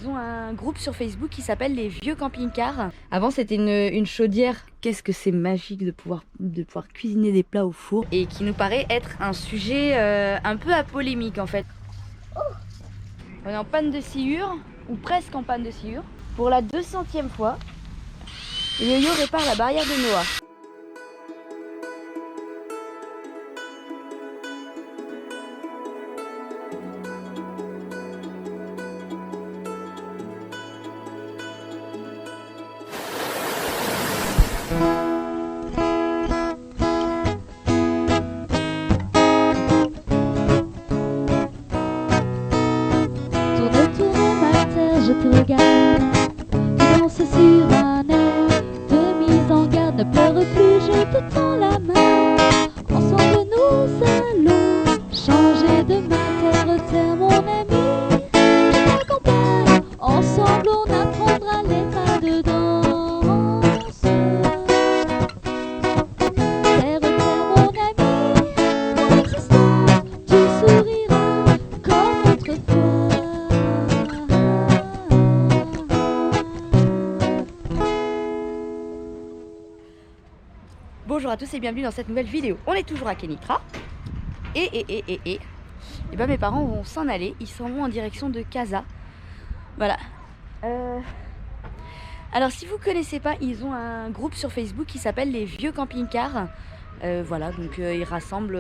Ils ont un groupe sur Facebook qui s'appelle les vieux camping-cars. Avant c'était une chaudière. Qu'est-ce que c'est magique de pouvoir cuisiner des plats au four. Et qui nous paraît être un sujet un peu à polémique en fait. On est en panne de sciure, ou presque en panne de sciure. Pour la 200e fois, Yo-Yo répare la barrière de Noah. Je te regarde, tu danses sur un air de mise en garde. Ne pleure plus, je te tends la main. Ensemble nous allons changer de main. Terre, mon ami, je t'accompagne. Ensemble on apprendra les pas de danse. Terre, mon ami, mon existence, tu souriras comme autrefois. Bonjour à tous et bienvenue dans cette nouvelle vidéo. On est toujours à Kénitra. Et ben mes parents vont s'en aller. Ils s'en vont en direction de Casa. Voilà. Alors si vous connaissez pas, ils ont un groupe sur Facebook qui s'appelle les vieux camping-cars. Voilà, donc ils rassemblent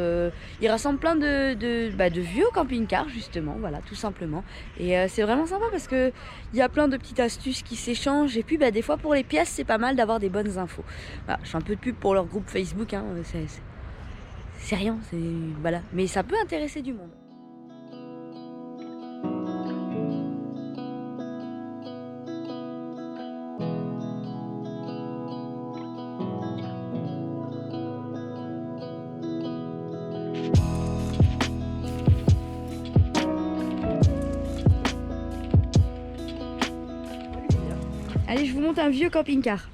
plein de vieux camping-cars justement, voilà, tout simplement. Et c'est vraiment sympa parce que il y a plein de petites astuces qui s'échangent. Et puis des fois pour les pièces, c'est pas mal d'avoir des bonnes infos. Voilà, je fais un peu de pub pour leur groupe Facebook, hein, c'est rien, voilà, mais ça peut intéresser du monde. Allez, je vous montre un vieux camping-car.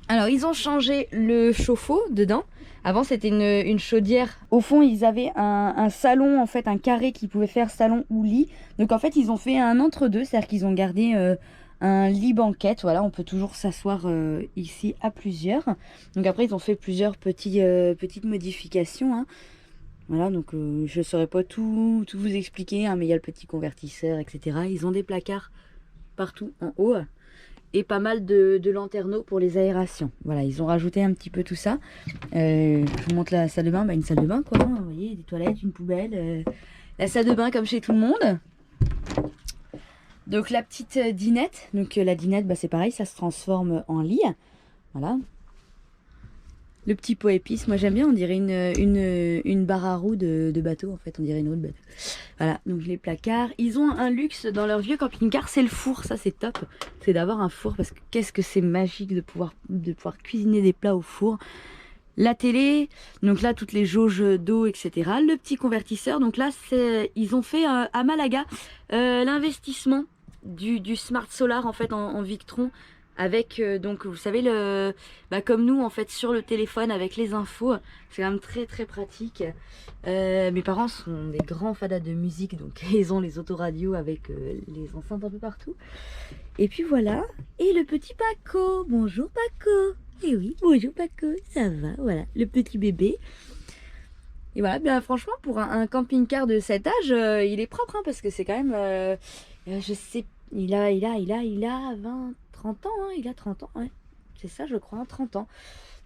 Alors, ils ont changé le chauffe-eau dedans. Avant, c'était une chaudière. Au fond, ils avaient un salon, en fait, un carré qui pouvait faire salon ou lit. Donc, en fait, ils ont fait un entre-deux. C'est-à-dire qu'ils ont gardé un lit banquette. Voilà, on peut toujours s'asseoir ici à plusieurs. Donc, après, ils ont fait plusieurs petites modifications, hein. Voilà, donc je ne saurais pas tout vous expliquer, hein, mais il y a le petit convertisseur, etc. Ils ont des placards partout en haut et pas mal de lanterneaux pour les aérations. Voilà, ils ont rajouté un petit peu tout ça. Je vous montre la salle de bain, une salle de bain quoi, hein, vous voyez, des toilettes, une poubelle, la salle de bain comme chez tout le monde. Donc la petite dinette, donc la dinette c'est pareil, ça se transforme en lit. Voilà. Le petit pot épice, moi j'aime bien, on dirait une barre à roues de bateau en fait, on dirait une roue de bateau. Voilà, donc les placards. Ils ont un luxe dans leur vieux camping-car, c'est le four, ça c'est top. C'est d'avoir un four parce que qu'est-ce que c'est magique de pouvoir cuisiner des plats au four. La télé, donc là toutes les jauges d'eau, etc. Le petit convertisseur, donc là ils ont fait à Malaga l'investissement du Smart Solar en fait en Victron. Avec donc vous savez comme nous en fait sur le téléphone avec les infos, c'est quand même très très pratique. Mes parents sont des grands fadas de musique, donc ils ont les autoradios avec les enceintes un peu partout. Et puis voilà, et le petit Paco, bonjour Paco. Et oui, bonjour Paco, ça va, voilà, le petit bébé. Et voilà, bien franchement pour un camping-car de cet âge, il est propre, hein, parce que c'est quand même, je sais, il a 30 ans, hein, il a 30 ans, ouais. C'est ça je crois, 30 ans.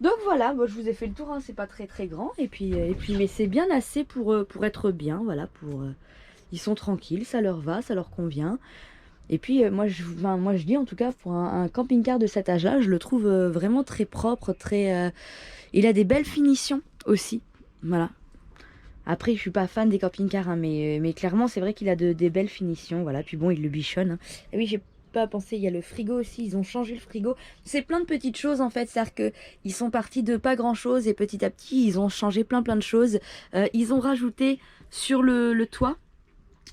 Donc voilà, je vous ai fait le tour, hein, c'est pas très très grand. Et puis mais c'est bien assez pour être bien, voilà, ils sont tranquilles, ça leur va, ça leur convient. Et puis moi je dis en tout cas pour un camping-car de cet âge-là, je le trouve vraiment très propre, il a des belles finitions aussi, voilà. Après, je suis pas fan des camping-cars, hein, mais clairement, c'est vrai qu'il a des belles finitions. Voilà. Puis bon, il le bichonne, hein. Et oui, j'ai pas pensé, il y a le frigo aussi. Ils ont changé le frigo. C'est plein de petites choses en fait. C'est-à-dire qu'ils sont partis de pas grand-chose et petit à petit, ils ont changé plein de choses. Ils ont rajouté sur le toit,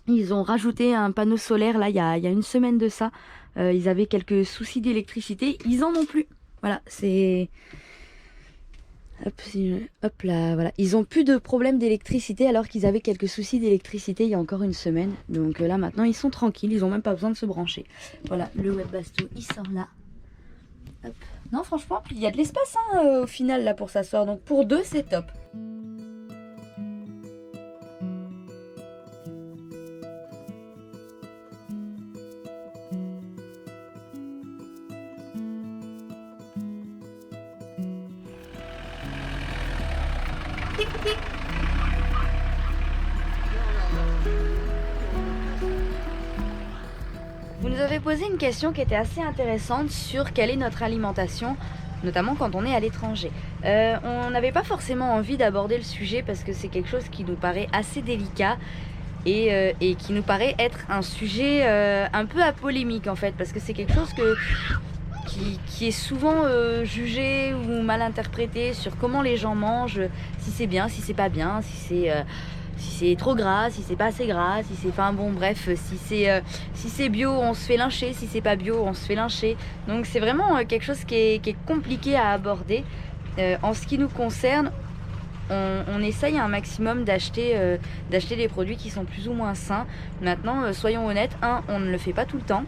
ils ont rajouté un panneau solaire là, il y a une semaine de ça. Ils avaient quelques soucis d'électricité. Ils en ont plus. Voilà, c'est... Hop, hop là, voilà. Ils ont plus de problème d'électricité alors qu'ils avaient quelques soucis d'électricité il y a encore une semaine. Donc là maintenant ils sont tranquilles, ils ont même pas besoin de se brancher. Voilà, le Webasto il sort là. Hop. Non franchement, il y a de l'espace hein, au final là pour s'asseoir. Donc pour deux c'est top. Vous nous avez posé une question qui était assez intéressante sur quelle est notre alimentation, notamment quand on est à l'étranger. On n'avait pas forcément envie d'aborder le sujet parce que c'est quelque chose qui nous paraît assez délicat et qui nous paraît être un sujet un peu à polémique en fait, parce que c'est quelque chose qui est souvent jugé ou mal interprété sur comment les gens mangent, si c'est bien, si c'est pas bien, si c'est trop gras, si c'est pas assez gras, si c'est... Enfin bon bref, si c'est bio on se fait lyncher, si c'est pas bio on se fait lyncher. Donc c'est vraiment quelque chose qui est compliqué à aborder. En ce qui nous concerne, on essaye un maximum d'acheter des produits qui sont plus ou moins sains. Maintenant, soyons honnêtes, on ne le fait pas tout le temps.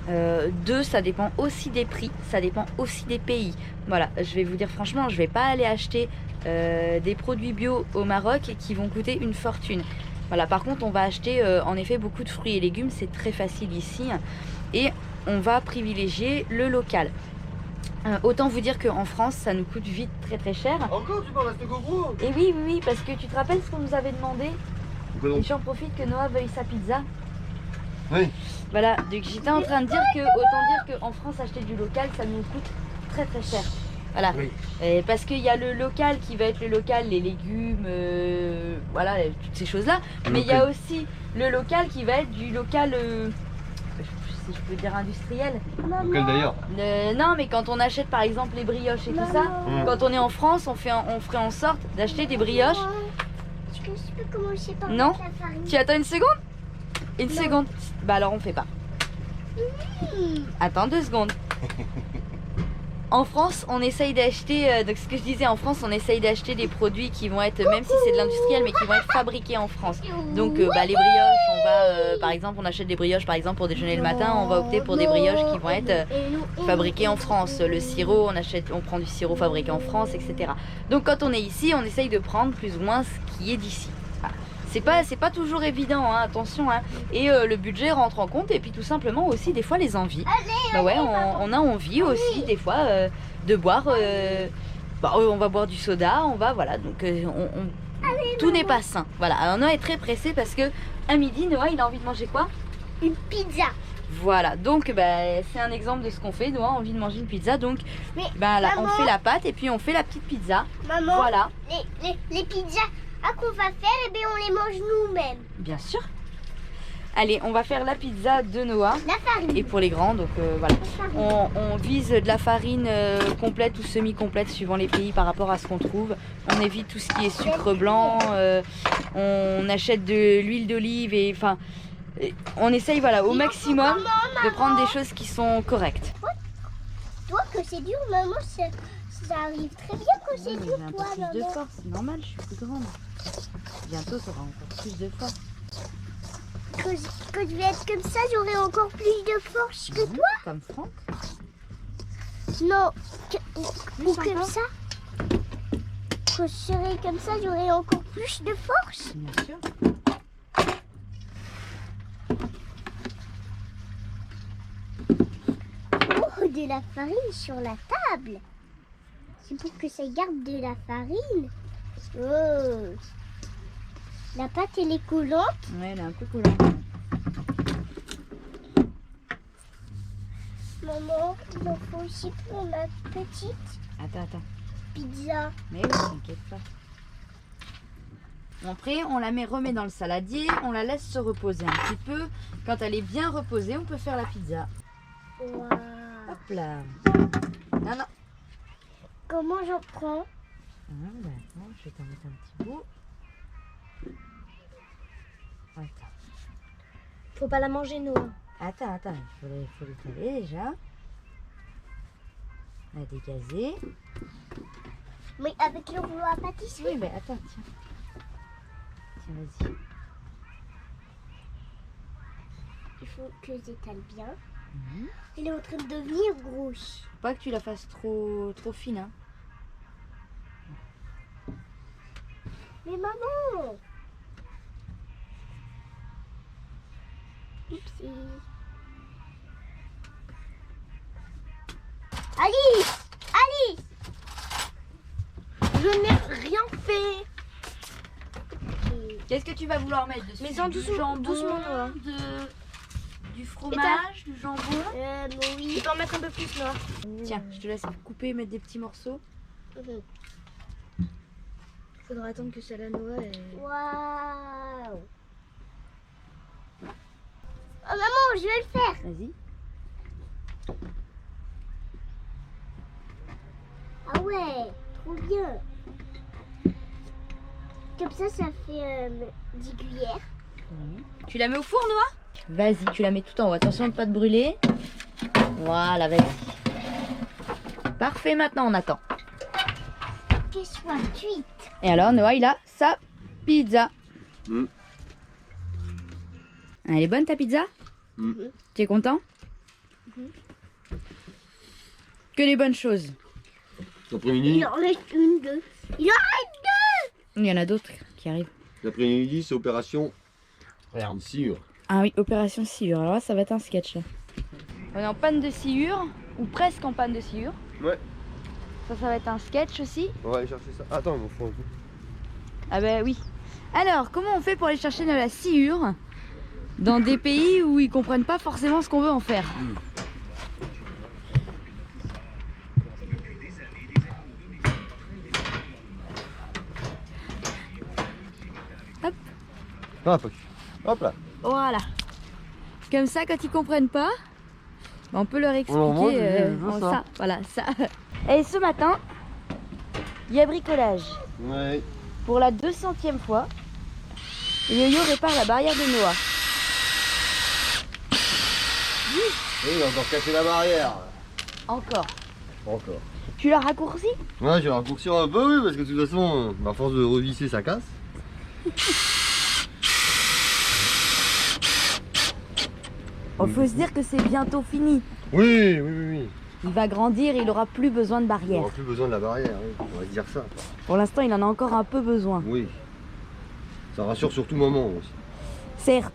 2, ça dépend aussi des prix, ça dépend aussi des pays. Voilà, je vais vous dire franchement, je vais pas aller acheter des produits bio au Maroc qui vont coûter une fortune. Voilà, par contre, on va acheter en effet beaucoup de fruits et légumes, c'est très facile ici. Et on va privilégier le local. Autant vous dire qu'en France, ça nous coûte vite très cher. Encore tu parles à ce gros? Et oui, parce que tu te rappelles ce qu'on nous avait demandé? Et j'en profite que Noah veuille sa pizza. Oui. Voilà, donc j'étais en train de dire que, autant dire qu'en France, acheter du local, ça nous coûte très cher. Voilà, Oui. Parce qu'il y a le local qui va être le local, les légumes, voilà, toutes ces choses-là. Mais il y a aussi le local qui va être du local, si je peux dire industriel. Local d'ailleurs. Non, mais quand on achète par exemple les brioches et tout ça, quand on est en France, on ferait en sorte d'acheter des brioches. Est-ce que je peux commencer par Non. mettre la farine? Tu attends une seconde? Une seconde. Bah alors on fait pas. Attends 2 secondes. En France, on essaye d'acheter, donc ce que je disais, en France, on essaye d'acheter des produits qui vont être, même si c'est de l'industriel, mais qui vont être fabriqués en France. Donc les brioches, on va, par exemple, on achète des brioches, par exemple, pour déjeuner le matin, on va opter pour des brioches qui vont être fabriquées en France. Le sirop, on prend du sirop fabriqué en France, etc. Donc quand on est ici, on essaye de prendre plus ou moins ce qui est d'ici. Voilà. C'est pas toujours évident, hein, attention, hein. Et le budget rentre en compte, et puis tout simplement aussi des fois les envies. Bah ouais, on a envie aussi des fois de boire. On va boire du soda, voilà. Donc tout n'est pas sain. Voilà. Alors Noah est très pressé parce que à midi, Noah il a envie de manger quoi? Une pizza. Voilà. Donc c'est un exemple de ce qu'on fait. Noah a envie de manger une pizza, donc Mais là maman, on fait la pâte et puis on fait la petite pizza. Maman, Voilà. les pizzas qu'on va faire, eh bien, on les mange nous-mêmes. Bien sûr. Allez, on va faire la pizza de Noah. La farine. Et pour les grands, donc voilà. La farine. On vise de la farine complète ou semi-complète suivant les pays par rapport à ce qu'on trouve. On évite tout ce qui est sucre blanc. On achète de l'huile d'olive et enfin, on essaye voilà au maximum de prendre des choses qui sont correctes. Toi que c'est dur, maman, ça arrive très bien que c'est dur, J'ai un peu toi, plus de maman. force, c'est normal, je suis plus grande. Bientôt, tu auras encore plus de force. Que je vais être comme ça, j'aurai encore plus de force que toi. Comme Franck. Non, ou encore. comme ça. Quand je serai comme ça, j'aurai encore plus de force. Bien sûr. Oh, de la farine sur la table. C'est pour que ça garde de la farine. Oh. La pâte, elle est collante. Ouais, elle est un peu collante. Maman, il en faut aussi pour ma petite Attends. pizza. Mais oui, t'inquiète pas. Après, on la remet dans le saladier, on la laisse se reposer un petit peu. Quand elle est bien reposée, on peut faire la pizza. Wow. Hop là. Non. Comment j'en prends? Attends, je vais t'en mettre un petit bout. Attends. Faut pas la manger, Noah. Attends, il faut l'étaler déjà. La dégazer. Mais avec le rouleau à pâtisserie. Oui, mais attends, tiens. Tiens, vas-y. Il faut que j'étale bien. Mhm. Il est en train de devenir grosse. Faut pas que tu la fasses trop fine, hein. Mais maman! Oupsie. Alice! Alice! Je n'ai rien fait. Qu'est-ce que tu vas vouloir mettre dessus? Mais en Du doucement, jambon, doucement, Noah. du fromage, du jambon. Oui. Tu peux en mettre un peu plus, Noah. Tiens, je te laisse couper et mettre des petits morceaux. Faudra attendre que ça la Noah. Waouh! Oh maman, je vais le faire! Vas-y. Ah ouais, trop bien! Comme ça fait 10 cuillères. Tu la mets au four, Noah? Vas-y, tu la mets tout en haut. Attention de pas te brûler. Voilà, vas-y. Parfait, maintenant on attend. Qu'elle soit cuite. Et alors, Noah, il a sa pizza. Mm. Elle est bonne ta pizza? Mm. Tu es content? Que des bonnes choses. L'après-midi, Il en reste une, deux. Il en reste deux! Il y en a d'autres qui arrivent. l'après-midi, c'est opération. Regarde, sciure. Ah oui, opération sciure. Alors là, ça va être un sketch là. On est en panne de sciure, ou presque en panne de sciure. Ouais. Ça va être un sketch aussi. On va aller chercher ça. Attends, il m'en faut un peu. Ah bah oui. Alors, comment on fait pour aller chercher de la sciure dans des pays où ils comprennent pas forcément ce qu'on veut en faire? Hop. Hop là. Voilà. Comme ça, quand ils comprennent pas, on peut leur expliquer moi, je veux ça. ça. Voilà, ça. Et ce matin, il y a bricolage. Ouais. Pour la 200e fois, Yo-Yo répare la barrière de Noah. Et il a encore cassé la barrière. Encore. Encore. Tu l'as raccourci? Ouais, j'ai raccourci un peu, oui, parce que de toute façon, à force de revisser, ça casse. Il faut se dire que c'est bientôt fini. Oui, oui, oui, oui. Il va grandir et il aura plus besoin de On barrière. n'aura plus besoin de la barrière, oui. On va se dire ça. Pour l'instant, il en a encore un peu besoin. Oui. Ça rassure surtout maman aussi. Certes.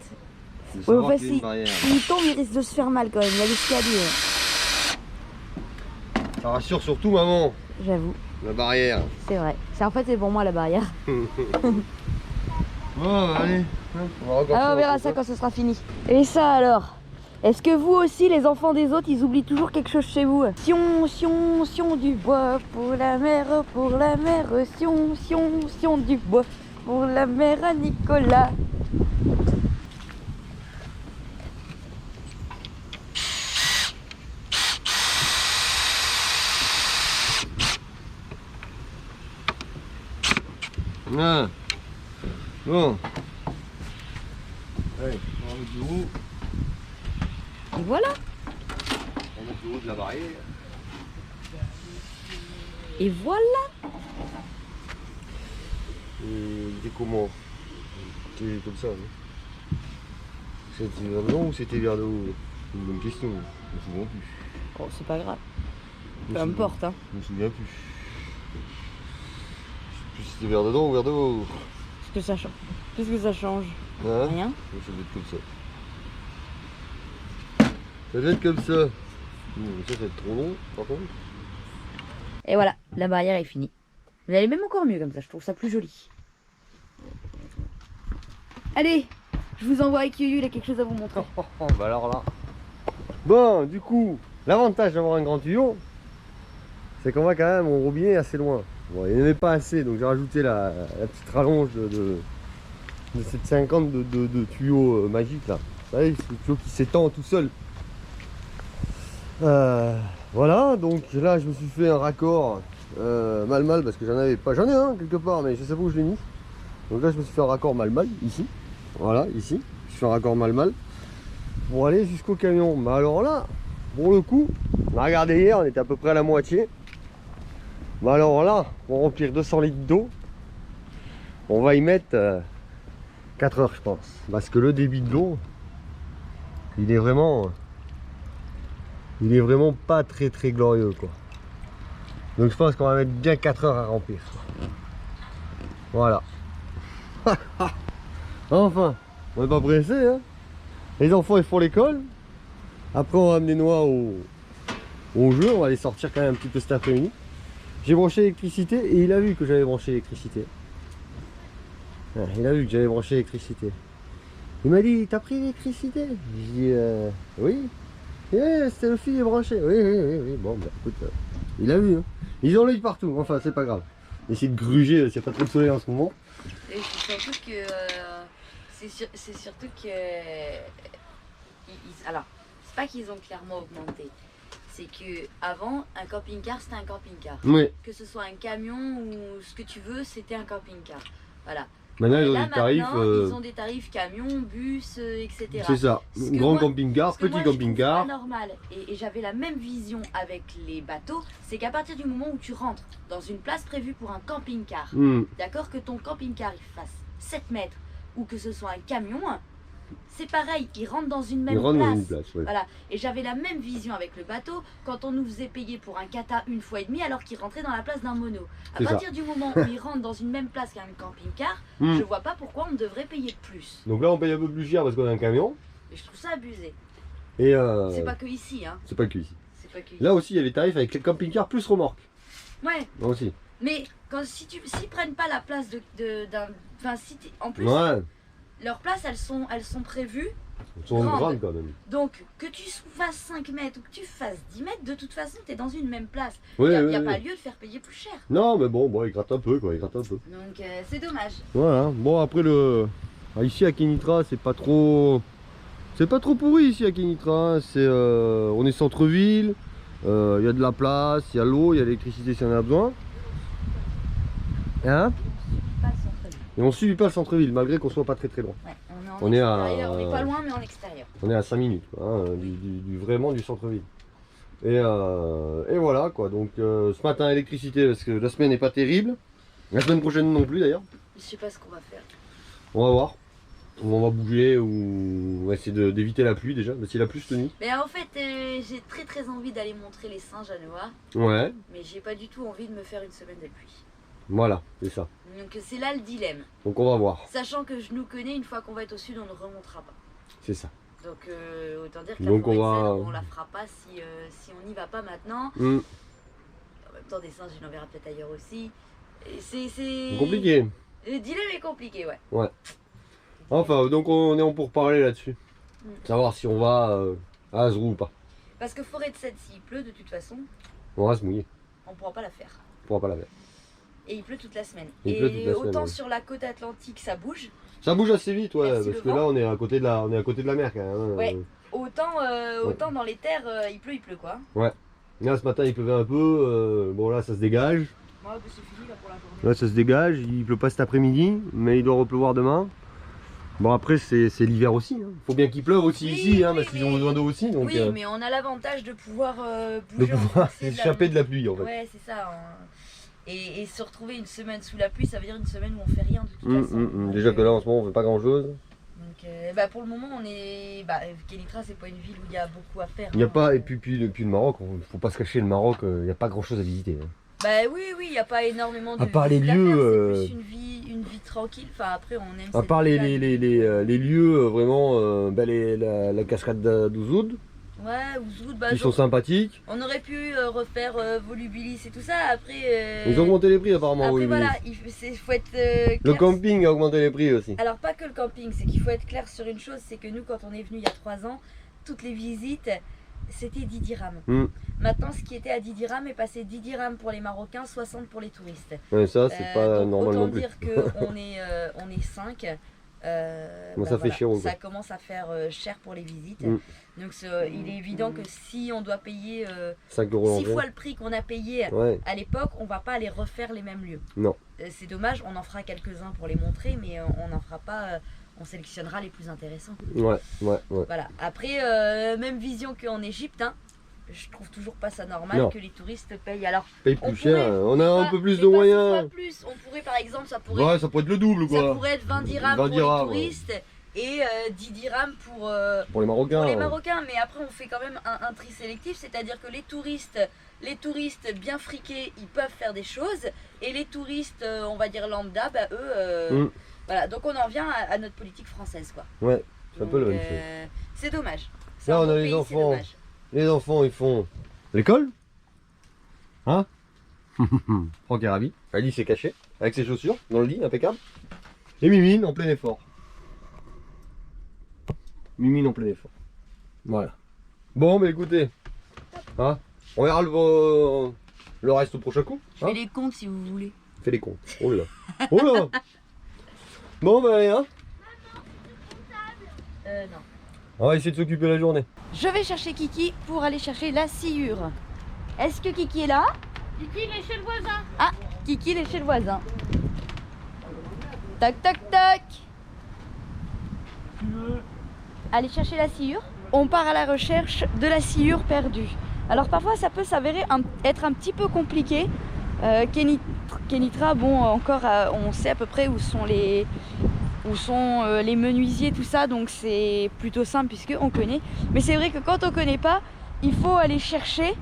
De Oui, savoir enfin, qu'il y a une si barrière. il tombe, il risque de se faire mal quand même. Il y a l'escalier. Ça rassure surtout maman, J'avoue, la barrière. c'est vrai. En fait, c'est pour moi la barrière. Bon, allez. On va Ah, on verra ça quand ce sera fini. Et ça alors? Est-ce que vous aussi, les enfants des autres, ils oublient toujours quelque chose chez vous? Sion du bois pour la mère, sion du bois pour la mère à Nicolas. Ah. Bon. Allez, on va mettre du haut. Et voilà. On va mettre du haut de la barrière. Et voilà. C'était comment? C'était comme ça, non? C'était vers le haut ou c'était vers le haut? C'est une bonne question. Je me souviens plus. Oh, c'est pas grave. Je me Peu souviens- importe, hein. Je me souviens plus. Je sais plus si c'était vers dedans ou vers de haut. Qu'est-ce que ça change? Hein? Rien. Ça doit être comme ça. Ça doit être comme ça. Ça va être trop long, par contre. Et voilà, la barrière est finie. Mais elle est même encore mieux comme ça, je trouve ça plus joli. Allez, je vous envoie avec Yo-Yo, il a quelque chose à vous montrer. Bah alors là. Bon, du coup, l'avantage d'avoir un grand tuyau, c'est qu'on va quand même au robinet assez loin. Bon, il n'y en avait pas assez, donc j'ai rajouté la petite rallonge de cette 50 de tuyaux magiques là. Vous savez, c'est le tuyau qui s'étend tout seul. Voilà, donc là je me suis fait un raccord mal parce que j'en avais pas. J'en ai un quelque part, mais je sais pas où je l'ai mis. Donc là je me suis fait un raccord mal ici. Voilà, ici. Je suis fait un raccord mal pour aller jusqu'au camion. Mais alors là, pour le coup, on a regardé hier, on était à peu près à la moitié. Bah alors là, pour remplir 200 litres d'eau, on va y mettre 4 heures je pense. Parce que le débit de l'eau, il est vraiment pas très glorieux quoi. Donc je pense qu'on va mettre bien 4 heures à remplir. Voilà. Enfin, on n'est pas pressé hein. Les enfants ils font l'école. Après on va amener Noah au jeu, on va les sortir quand même un petit peu cet après-midi. J'ai branché l'électricité et il a vu que j'avais branché l'électricité. Ouais, il a vu que j'avais branché l'électricité. Il m'a dit, t'as pris l'électricité? Je dis, oui. C'était le fil est branché. Oui. Bon, bah écoute, il a vu. Hein. Ils ont l'œil partout, enfin c'est pas grave. Essayer de gruger, c'est pas trop le soleil en ce moment. Et c'est surtout que... c'est surtout que... alors, c'est pas qu'ils ont clairement augmenté. C'est que avant un camping-car, c'était un camping-car. Oui. Que ce soit un camion ou ce que tu veux, c'était un camping-car. Voilà. Maintenant, ils ont Là, des tarifs. ils ont des tarifs camion, bus, etc. C'est ça. Grand moi, camping-car, petit camping-car. C'est normal. Et j'avais la même vision avec les bateaux. C'est qu'à partir du moment où tu rentres dans une place prévue pour un camping-car, d'accord, que ton camping-car il fasse 7 mètres ou que ce soit un camion, c'est pareil, ils rentrent dans une même place. Ouais. Voilà. Et j'avais la même vision avec le bateau quand on nous faisait payer pour un kata 1,5 fois alors qu'il rentrait dans la place d'un mono. À partir du moment où ils rentrent dans une même place qu'un camping-car, je vois pas pourquoi on devrait payer plus. Donc là on paye un peu plus cher parce qu'on a un camion. Et je trouve ça abusé. Et c'est pas que ici, hein. C'est pas que ici. C'est pas que ici. Là aussi il y a les tarifs avec les camping-cars plus remorques. Ouais. Là aussi. Mais s'ils prennent pas la place d'un. Enfin, en plus, leurs places elles sont prévues. Elles sont grandes quand même. Donc que tu fasses 5 mètres ou que tu fasses 10 mètres, de toute façon tu es dans une même place. Il n'y a pas lieu de faire payer plus cher. Non mais bon, ils grattent un peu quoi, ils grattent un peu. Donc c'est dommage. Voilà, bon après ici à Kénitra c'est pas trop pourri ici à Kénitra. On est centre-ville, il y a de la place, il y a l'eau, il y a l'électricité si on en a besoin. Hein? Pas le centre-ville. Et on subit pas le centre-ville malgré qu'on soit pas très loin. Ouais, on est pas loin mais en extérieur. On est à 5 minutes quoi, hein, vraiment du centre-ville. Et voilà quoi, donc ce matin électricité parce que la semaine n'est pas terrible. La semaine prochaine non plus d'ailleurs. Je sais pas ce qu'on va faire. On va voir. On va bouger ou on va essayer d'éviter la pluie déjà, parce qu'il a plus cette nuit. Mais en fait j'ai très envie d'aller montrer les singes à Noah. Ouais. Mais j'ai pas du tout envie de me faire une semaine de pluie. Voilà, c'est ça. Donc c'est là le dilemme. Donc on va voir. Sachant que je nous connais, une fois qu'on va être au sud, on ne remontera pas. C'est ça. Donc autant dire que on la fera pas si on n'y va pas maintenant. En même temps des singes, il en verra peut-être ailleurs aussi. C'est compliqué. Le dilemme est compliqué, ouais. Ouais. Enfin, donc on est en pourparlers là-dessus. Savoir si on va à Azrou ou pas. Parce que forêt de Sète, s'il pleut de toute façon, on va se mouiller. On pourra pas la faire. On pourra pas la faire. Et il pleut toute la semaine. Et autant sur la côte atlantique ça bouge. Ça bouge assez vite, ouais, merci parce que là on est à côté de la mer quand même. Ouais. Autant dans les terres, il pleut quoi. Ouais. Là ce matin il pleuvait un peu, bon là ça se dégage. Ouais, c'est fini là pour la journée. Là ça se dégage, il pleut pas cet après-midi, mais il doit repleuvoir demain. Bon après c'est l'hiver aussi, hein. Faut bien qu'il pleuve aussi ici, hein, parce qu'ils ont besoin d'eau aussi. Donc, oui, mais on a l'avantage de pouvoir bouger. De pouvoir s'échapper de la pluie en fait. Ouais, c'est ça. Et se retrouver une semaine sous la pluie, ça veut dire une semaine où on fait rien de toute façon. Déjà que là en ce moment on fait pas grand chose. Donc pour le moment on est. Kénitra c'est pas une ville où il y a beaucoup à faire. Il n'y a pas, et puis le Maroc, faut pas se cacher, le Maroc, il n'y a pas grand chose à visiter. Hein. Bah oui, il n'y a pas énormément de. À part les lieux. C'est plus une vie tranquille. Enfin après on aime. À part les lieux vraiment, la cascade d'Ouzoud. Ouais, Ouzoud, ils sont sympathiques. On aurait pu refaire Volubilis et tout ça. Après. Ils ont augmenté les prix apparemment. Après Volubilis. voilà, il faut être. Clair. Le camping a augmenté les prix aussi. Alors pas que le camping, c'est qu'il faut être clair sur une chose, c'est que nous quand on est venu il y a 3 ans, toutes les visites c'était 10 dirhams. Maintenant ce qui était à 10 dirhams est passé 10 dirhams pour les Marocains, 60 pour les touristes. Ouais, ça c'est pas normal non plus. Autant dire qu'on est 5. Ça fait cher, ça commence à faire cher pour les visites. Donc il est évident que si on doit payer 5 € 6 fois le prix qu'on a payé à l'époque, on va pas aller refaire les mêmes lieux. Non. C'est dommage, on en fera quelques-uns pour les montrer, mais on n'en fera pas. On sélectionnera les plus intéressants. Ouais. Voilà. Après, même vision qu'en Égypte. Hein. je trouve toujours pas ça normal Non. que les touristes payent. Alors, Paye on plus cher, pourrait- on a un pas- peu plus mais de pas 6 moyens. fois plus. On pourrait par exemple, ça pourrait, Ouais, ça pourrait être le double ça quoi. pourrait être 20 dirhams 20 pour dirhams, les touristes et 10 dirhams Pour les Marocains. pour les ouais. Marocains. Mais après, on fait quand même un tri sélectif, c'est-à-dire que les touristes bien friqués, ils peuvent faire des choses, et les touristes, on va dire lambda, bah eux, Mm. voilà. Donc on en revient à notre politique française, quoi. Ouais, c'est un peu la Donc, même chose. c'est dommage. C'est Là, un on beau a les pays, c'est enfants. dommage. Les enfants, ils font l'école. Hein Franck est ravi. Alice s'est cachée avec ses chaussures dans le lit, impeccable. Et Mimine en plein effort. Mimine en plein effort. Voilà. Bon, mais écoutez, hein, on verra le reste au prochain coup. Je Hein fais les comptes si vous voulez. Fais les comptes. Oh là. Oh là. Bon, bah allez, hein. Non. On va essayer de s'occuper la journée. Je vais chercher Kiki pour aller chercher la sciure. Est-ce que Kiki est là? Kiki, il est chez le voisin. Ah, Kiki, il est chez le voisin. Toc, toc, toc. Aller chercher la sciure. On part à la recherche de la sciure perdue. Alors parfois ça peut s'avérer être un petit peu compliqué. Kenitra, bon encore on sait à peu près où sont les menuisiers, tout ça, donc c'est plutôt simple puisque on connaît. Mais c'est vrai que quand on connaît pas, il faut aller chercher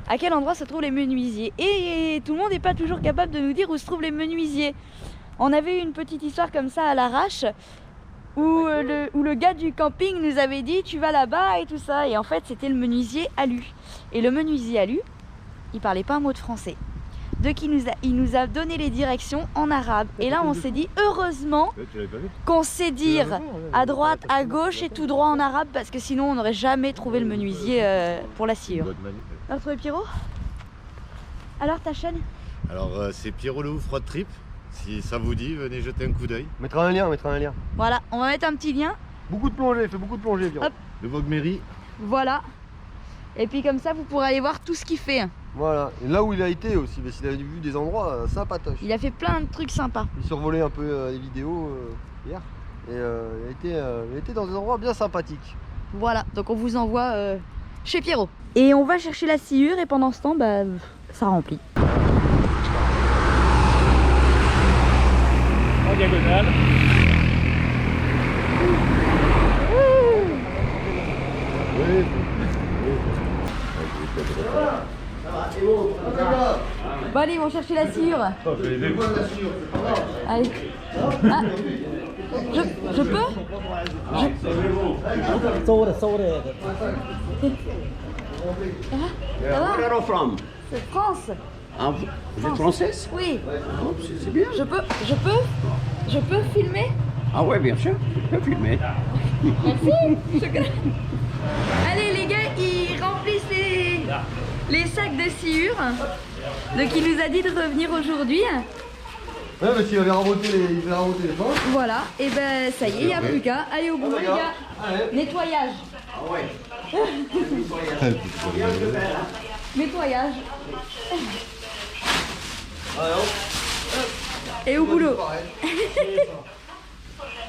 à quel endroit se trouvent les menuisiers. Et tout le monde n'est pas toujours capable de nous dire où se trouvent les menuisiers. On avait eu une petite histoire comme ça à l'arrache, où le gars du camping nous avait dit tu vas là-bas et tout ça. Et en fait c'était le menuisier Alu. Et le menuisier Alu, il parlait pas un mot de français. Donc il nous a donné les directions en arabe. Et là on s'est dit heureusement qu'on sait dire à droite, à gauche et tout droit en arabe, parce que sinon on n'aurait jamais trouvé le menuisier pour la sciure. On a retrouvé Pierrot. Alors ta chaîne? Alors c'est Pierrot le Ouf Road Trip. Si ça vous dit, venez jeter un coup d'œil. On mettra un lien, on mettra un lien. Voilà, on va mettre un petit lien. Beaucoup de plongées, il fait beaucoup de plongées, Pierrot. Hop. Le Vogue-Mairie. Voilà. Et puis comme ça vous pourrez aller voir tout ce qu'il fait. Voilà, et là où il a été aussi, parce qu'il a vu des endroits sympatoches. Il a fait plein de trucs sympas. Il survolait un peu les vidéos hier. Et il a été dans des endroits bien sympathiques. Voilà, donc on vous envoie chez Pierrot. Et on va chercher la sciure et pendant ce temps, bah, ça remplit. En diagonale. Bon allez, ils vont chercher la sciure. Allez. Ah. Je peux? Ça va? Where are you from? C'est France. Ah, vous êtes française? Oui. Oh, c'est bien. Je peux filmer? Ah ouais, bien sûr, tu peux filmer. Allez les gars, ils remplissent les sacs de sciure. Donc il nous a dit de revenir aujourd'hui. Ouais, parce qu'il avait remonté les pinces. Voilà, et ben ça y est, il n'y a plus qu'à. Allez au bout les gars. Nettoyage. Ah ouais. Nettoyage. Ah non. Et au boulot.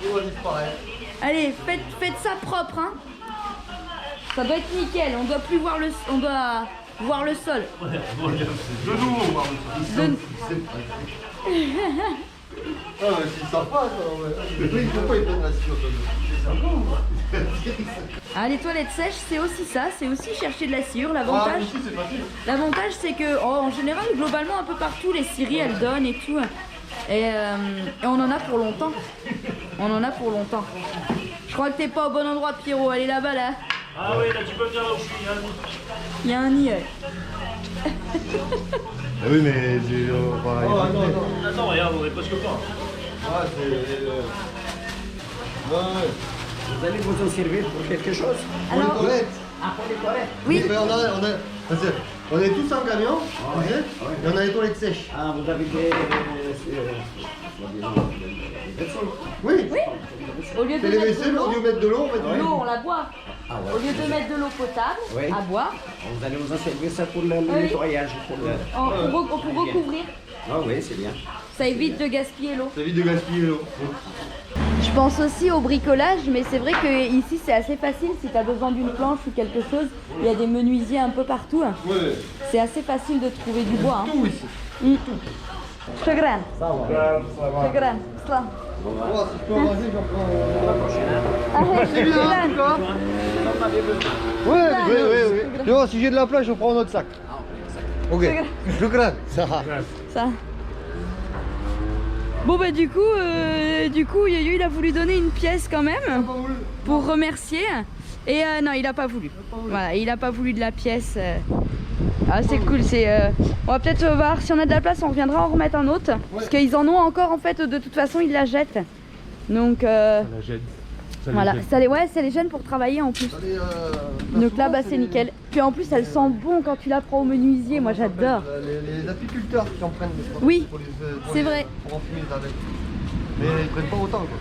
On va disparaître. Allez, faites ça propre, hein. Ça doit être nickel. On doit plus voir le, on doit voir le sol. De nous, on va De- Ah, mais c'est sympa ça, ouais. Mais pourquoi ils prennent la sciure comme ça? Ah, les toilettes sèches, c'est aussi ça. C'est aussi chercher de la sciure. Ah, L'avantage, ici c'est facile. l'avantage, c'est que en général, globalement, un peu partout, les scieries, elles donnent et tout. Et on en a pour longtemps. On en a pour longtemps. Je crois que t'es pas au bon endroit, Pierrot. Allez là-bas, là. Ah oui, là tu peux venir là où je suis. Hein. Il y a un nid. Ah oui, mais j'ai pareil. Oh, attends. Attends, regarde, on est presque pas. Ouais, c'est. Ouais. Vous allez vous en servir pour quelque chose? Pour les Alors, toilettes. Ah, pour les toilettes? oui. Mais on est tous en camion, tu sais, et on a les toilettes sèches. Ah, vous avez des Oui. Au lieu de C'est les mettre de WC, mais au l'eau, lieu de mettre de l'eau, on met du l'eau, on la boit. Ah ouais. Au lieu de mettre de l'eau potable Oui. à boire, Vous allez vous en servir ça pour le Oui. nettoyage. Pour le... pour recouvrir, Ah oui, c'est bien. ça évite de gaspiller l'eau. Ça évite de gaspiller l'eau. Je Je pense aussi au bricolage, mais c'est vrai que ici c'est assez facile si tu as besoin d'une planche ou quelque chose. Il y a des menuisiers un peu partout. Ouais. C'est assez facile de trouver du bois. Hein. Tout ici. Shukran. Shukran. Sla. Bon, si je peux ranger, j'en prends la prochaine. Ah, C'est bien, en tout cas. Ouais, oui. Tu vois, si j'ai de la place, je prends un autre sac. Ok. Je crains. Ça. Ça. Bon bah du coup Yo-Yo il a voulu donner une pièce quand même pour remercier et non il a pas voulu. Voilà, il a pas voulu de la pièce. Ah c'est cool, on va peut-être voir si on a de la place, on reviendra en remettre un autre parce qu'ils en ont encore en fait, de toute façon ils la jettent. Donc voilà, ça les gêne pour travailler en plus. Donc là bah c'est nickel. Puis en plus elle sent bon quand tu la prends au menuisier, moi j'adore. Les apiculteurs qui en prennent des fois. Oui, c'est vrai. Pour enfumer les abeilles. Mais ils prennent pas autant quoi.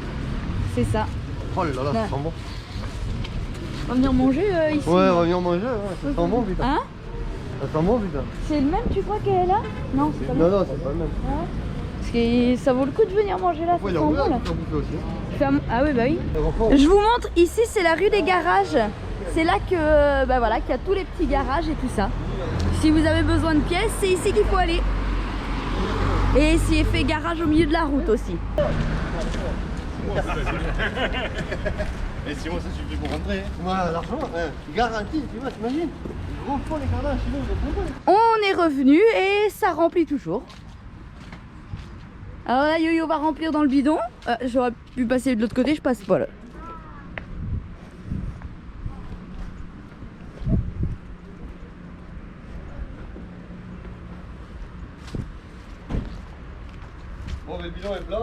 C'est ça. Oh là là, ça sent bon. On va venir manger ici. Ouais, on va venir manger, ouais. Ça sent bon putain. Hein? Ça sent bon putain. C'est le même tu crois qu'elle est là? Non, c'est pas le même. Non, c'est pas le même. Ah. Parce que ça vaut le coup de venir manger là, ça Il sent a bon ouvert, là. il a bouffé aussi. Ah oui bah oui. Je vous montre, ici c'est la rue des garages. C'est là que bah voilà, qu'il y a tous les petits garages et tout ça. Si vous avez besoin de pièces, c'est ici qu'il faut aller. Et s'il est fait garage au milieu de la route aussi. Et si moi ça suffit pour rentrer. Voilà, l'argent, garanti, tu vois, t'imagines? Ils refont les garages, sinon ils refont pas. On est revenu et ça remplit toujours. Alors là Yo-Yo va remplir dans le bidon. J'aurais pu passer de l'autre côté, je passe pas là. Bon, mais le bilan est plein.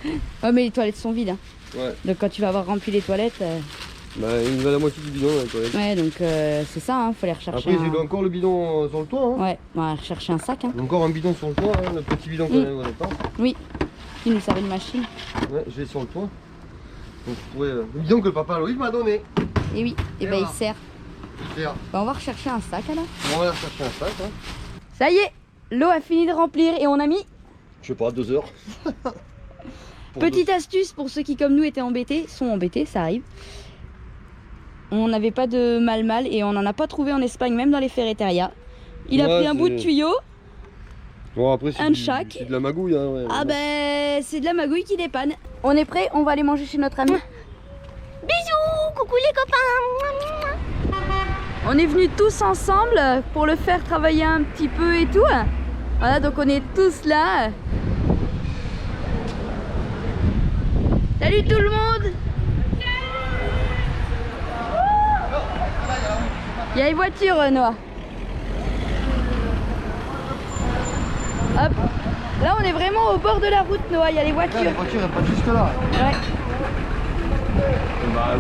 Hein. Ouais mais les toilettes sont vides. Hein. Ouais. Donc quand tu vas avoir rempli les toilettes... Bah, il va la moitié du bidon dans les toilettes. Ouais donc c'est ça, hein, faut aller rechercher. Après, j'ai encore le bidon sur le toit. Hein. Ouais, on va rechercher un sac. Hein. Encore un bidon sur le toit, hein, le petit bidon qu'on avait au départ. Oui, qui nous servait de machine. Ouais, je l'ai sur le toit. Donc, ouais, le bidon que le papa Loïc m'a donné. Et oui, et bah voilà. il sert. Super. Bah, on va rechercher un sac alors. On va aller chercher un sac. Hein. Ça y est, l'eau a fini de remplir et on a mis... Je sais pas, 2 heures. Petite astuce pour ceux qui comme nous étaient embêtés, sont embêtés, ça arrive. On n'avait pas de mal et on n'en a pas trouvé en Espagne, même dans les ferreterias. Il a pris un bout de tuyau. Bon, après, un de chaque. C'est de la magouille. Hein, ouais, ah ben, c'est de la magouille qui dépanne. On est prêt, on va aller manger chez notre ami. Bisous, coucou les copains. On est venus tous ensemble pour le faire travailler un petit peu et tout. Voilà, donc on est tous là. Salut tout le monde. Il y a une voiture, Noah. Hop. Là, on est vraiment au bord de la route, Noah. Il y a les voitures. La voiture, elle passe juste là. Ouais. Bah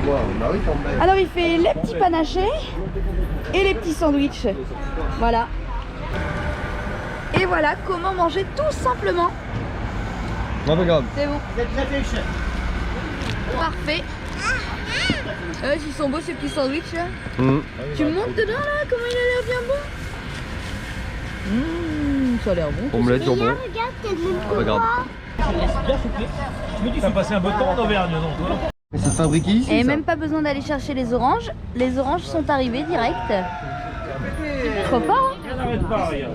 oui, quand même. Alors, il fait les petits panachés et les petits sandwichs. Voilà. Et voilà comment manger tout simplement. Non, mais grave. C'est bon. Parfait. Ils sont beaux ces petits sandwichs là. Tu me montres dedans là, comment il a l'air bien bon. Ça a l'air bon. Omelette, jambon. Regarde, t'as de Pas grave. T'as passé un peu de temps en Auvergne, donc. Hein. Mais c'est fabriqué ici. Et ça. même pas besoin d'aller chercher les oranges. Les oranges sont arrivées direct. Trop fort. On n'arrête pas, regarde.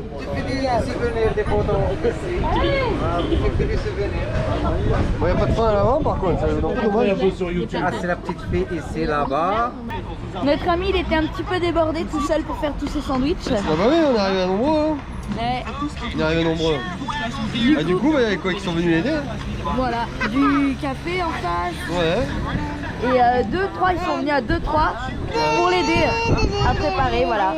Bon, y a pas de frein à l'avant par contre. Ça, donc, Un peu sur YouTube. Ah, c'est la petite fille ici, là-bas. Notre ami il était un petit peu débordé tout seul pour faire tous ces sandwichs. Ah bah oui, on est arrivé à nombreux. Hein. Ouais. On est arrivé nombreux. Ah, du coup, bah, y a quoi qui sont venus l'aider. Voilà, du café en face. Ouais. Et 2-3, ils sont venus à 2-3 pour l'aider à préparer, voilà.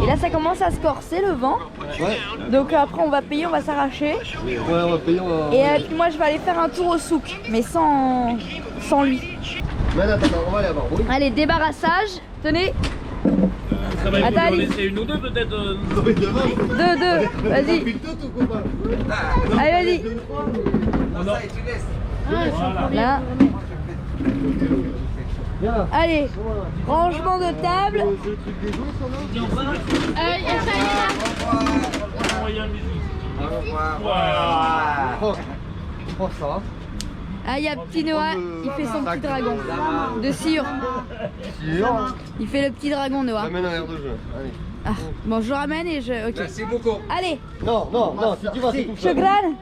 Et là ça commence à se corser le vent. Ouais. Donc après on va payer, on va s'arracher. Ouais, on va payer. Et puis moi je vais aller faire un tour au souk, mais sans lui. Mais attends, on va aller avoir. Oui. Allez, débarrassage, tenez. Ça va, il faut Attends, lui en allez. laisser une ou deux peut-être. 2, vas-y. Allez, vas-y. Là. Allez, rangement de table. Envoyer un bisou. Oh, ça va. Ah, il y a petit Noah, il fait son petit dragon de sciure. Il fait le petit dragon, Noah. Amène un air de jeu. Allez. Ah, bon, je le ramène et je. Ok. Merci beaucoup. Allez, Non, si tu vas, c'est tout je seul. glane.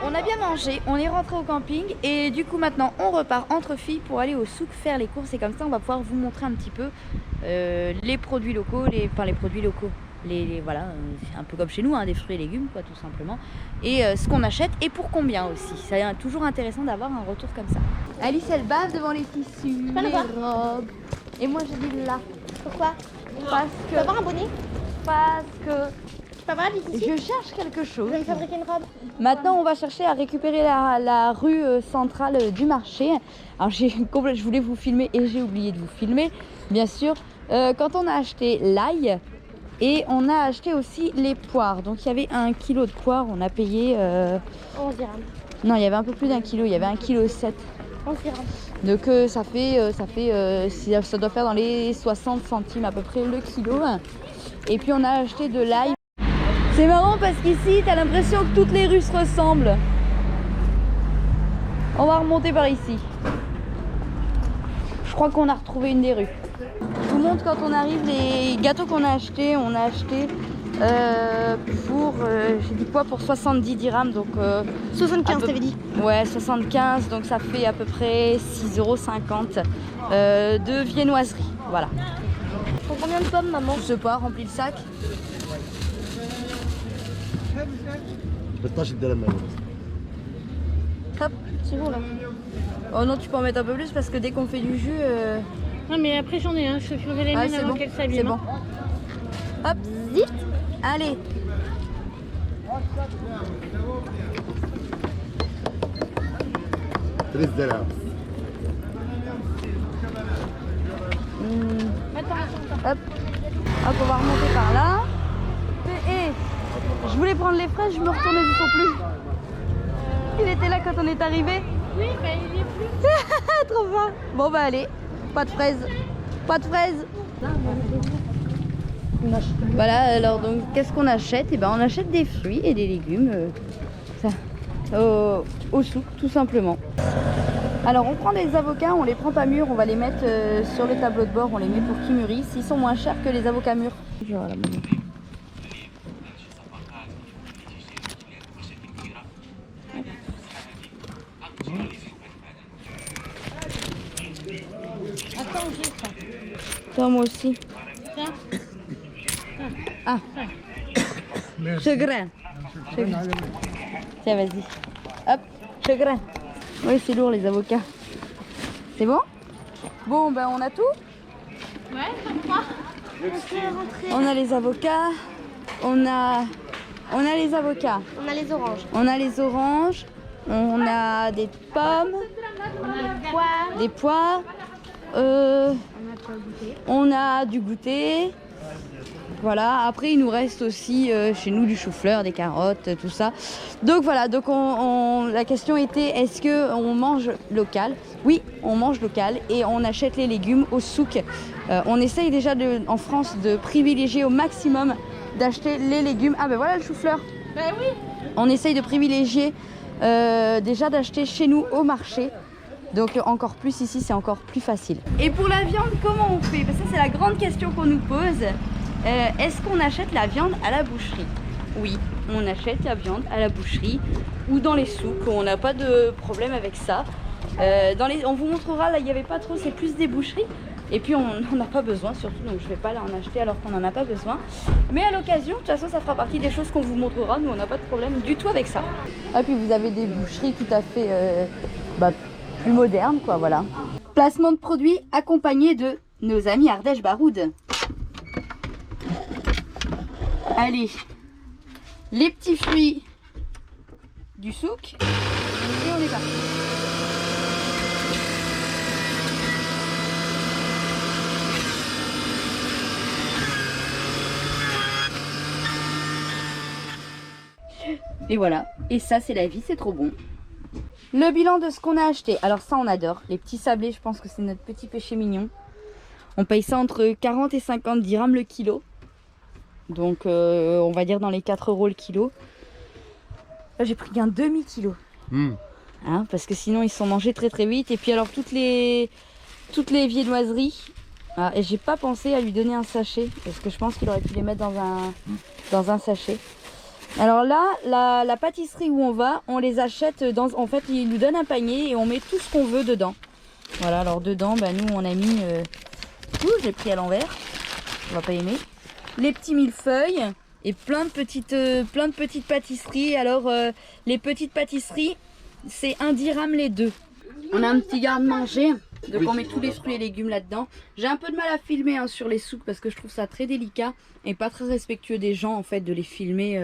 On a bien mangé, on est rentré au camping et du coup maintenant on repart entre filles pour aller au souk faire les courses et comme ça on va pouvoir vous montrer un petit peu les produits locaux, les produits locaux, voilà, c'est un peu comme chez nous, hein, des fruits et légumes quoi tout simplement et ce qu'on achète et pour combien aussi. C'est toujours intéressant d'avoir un retour comme ça. Alice elle bave devant les tissus, les robes et moi je dis là. Pourquoi? Parce Tu vas avoir un bonnet? que Tu peux avoir des tissus? je cherche quelque chose. Je vais me fabriquer une robe. Maintenant, on va chercher à récupérer la rue centrale du marché. Alors, je voulais vous filmer et j'ai oublié de vous filmer, bien sûr. Quand on a acheté l'ail et on a acheté aussi les poires. Donc, il y avait 1 kilo de poires, on a payé... 11 dirhams. Non, il y avait un peu plus d'1 kilo, il y avait 1,7 kg. 11 dirhams. Donc, ça doit faire dans les 60 centimes à peu près le kilo. Et puis, on a acheté de l'ail. C'est marrant parce qu'ici, t'as l'impression que toutes les rues se ressemblent. On va remonter par ici. Je crois qu'on a retrouvé une des rues. Je vous montre quand on arrive les gâteaux qu'on a achetés. On a acheté pour, j'ai dit quoi, pour 70 dirhams. Donc, 75, t'avais dit. Ouais, 75. Donc ça fait à peu près 6,50 € de viennoiserie. Voilà. Pour combien de pommes, maman? Je sais pas, remplis le sac. Maintenant, j'ai de la main. Hop. C'est bon là. Oh non, tu peux en mettre un peu plus parce que dès qu'on fait du jus... Non, mais après j'en ai un, je ferai les miennes c'est avant bon. qu'elle C'est s'abîme. bon. Hop, zip. Allez. Triste de là. Hop. Hop, on va remonter par là. Et je voulais prendre les fraises, je me retourne, ils sont plus. Il était là quand on est arrivé. Oui, mais il est plus. Trop fort. Bon bah allez, pas de fraises. Pas de fraises. Voilà, alors donc qu'est-ce qu'on achète? Eh ben on achète des fruits et des légumes au souk tout simplement. Alors on prend des avocats, on les prend pas mûrs, on va les mettre sur le tableau de bord, on les met pour qu'ils mûrissent. Ils sont moins chers que les avocats mûrs. Voilà, Attends, moi aussi. Ah. Chagrin. Tiens, vas-y. Hop, chagrin. Oui, c'est lourd les avocats. C'est bon? Bon, ben on a tout. Ouais, comme quoi? On a les avocats. On a les avocats. On a les oranges. On a les oranges. On a des pommes. Des poires. On a du goûter. Voilà, après il nous reste aussi chez nous du chou-fleur, des carottes, tout ça. Donc voilà, donc la question était est-ce qu'on mange local? Oui, on mange local et on achète les légumes au souk. On essaye déjà en France de privilégier au maximum d'acheter les légumes. Ah ben voilà le chou-fleur. Ben oui. On essaye de privilégier déjà d'acheter chez nous au marché. Donc encore plus ici, c'est encore plus facile. Et pour la viande, comment on fait? Parce que ça c'est la grande question qu'on nous pose. Est-ce qu'on achète la viande à la boucherie? Oui, on achète la viande à la boucherie ou dans les souks. On n'a pas de problème avec ça. On vous montrera, là il n'y avait pas trop, c'est plus des boucheries. Et puis on n'en a pas besoin surtout, donc je ne vais pas là en acheter alors qu'on n'en a pas besoin. Mais à l'occasion, de toute façon ça fera partie des choses qu'on vous montrera. Nous on n'a pas de problème du tout avec ça. Et puis vous avez des boucheries tout à fait plus modernes quoi, voilà. Placement de produits accompagné de nos amis Ardèche Baroud. Allez, les petits fruits du souk et on est parti. Et voilà, et ça c'est la vie, c'est trop bon. Le bilan de ce qu'on a acheté, alors ça on adore, les petits sablés, je pense que c'est notre petit péché mignon. On paye ça entre 40 et 50 dirhams le kilo. Donc on va dire dans les 4 € le kilo. Là j'ai pris un demi-kilo. hein, parce que sinon ils sont mangés très très vite. Et puis alors toutes les viennoiseries. Ah, et j'ai pas pensé à lui donner un sachet, parce que je pense qu'il aurait pu les mettre dans un sachet. Alors là, la pâtisserie où on va, on les achète dans... En fait, ils nous donnent un panier et on met tout ce qu'on veut dedans. Voilà, alors dedans, bah, nous on a mis... j'ai pris à l'envers, on va pas aimer. Les petits millefeuilles et plein de petites pâtisseries. Alors, les petites pâtisseries, c'est 1 dirham les deux. On a un petit garde-manger. Donc on met tous les fruits et légumes là-dedans. J'ai un peu de mal à filmer hein, sur les souks parce que je trouve ça très délicat et pas très respectueux des gens en fait de les filmer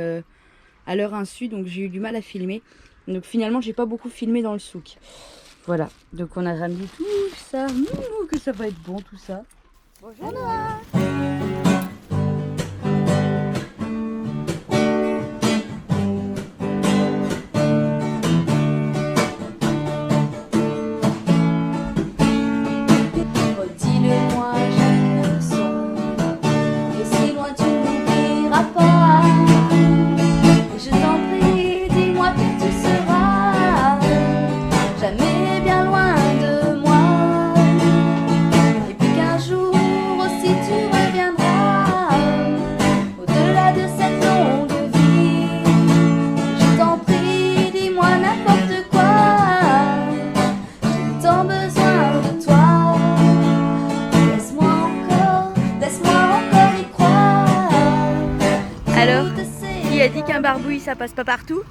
à leur insu. Donc j'ai eu du mal à filmer. Donc finalement j'ai pas beaucoup filmé dans le souk. Voilà, donc on a ramené tout ça. Que ça va être bon tout ça. Bonjour Noah. Alors, qui a dit qu'un barbouille ça passe pas partout?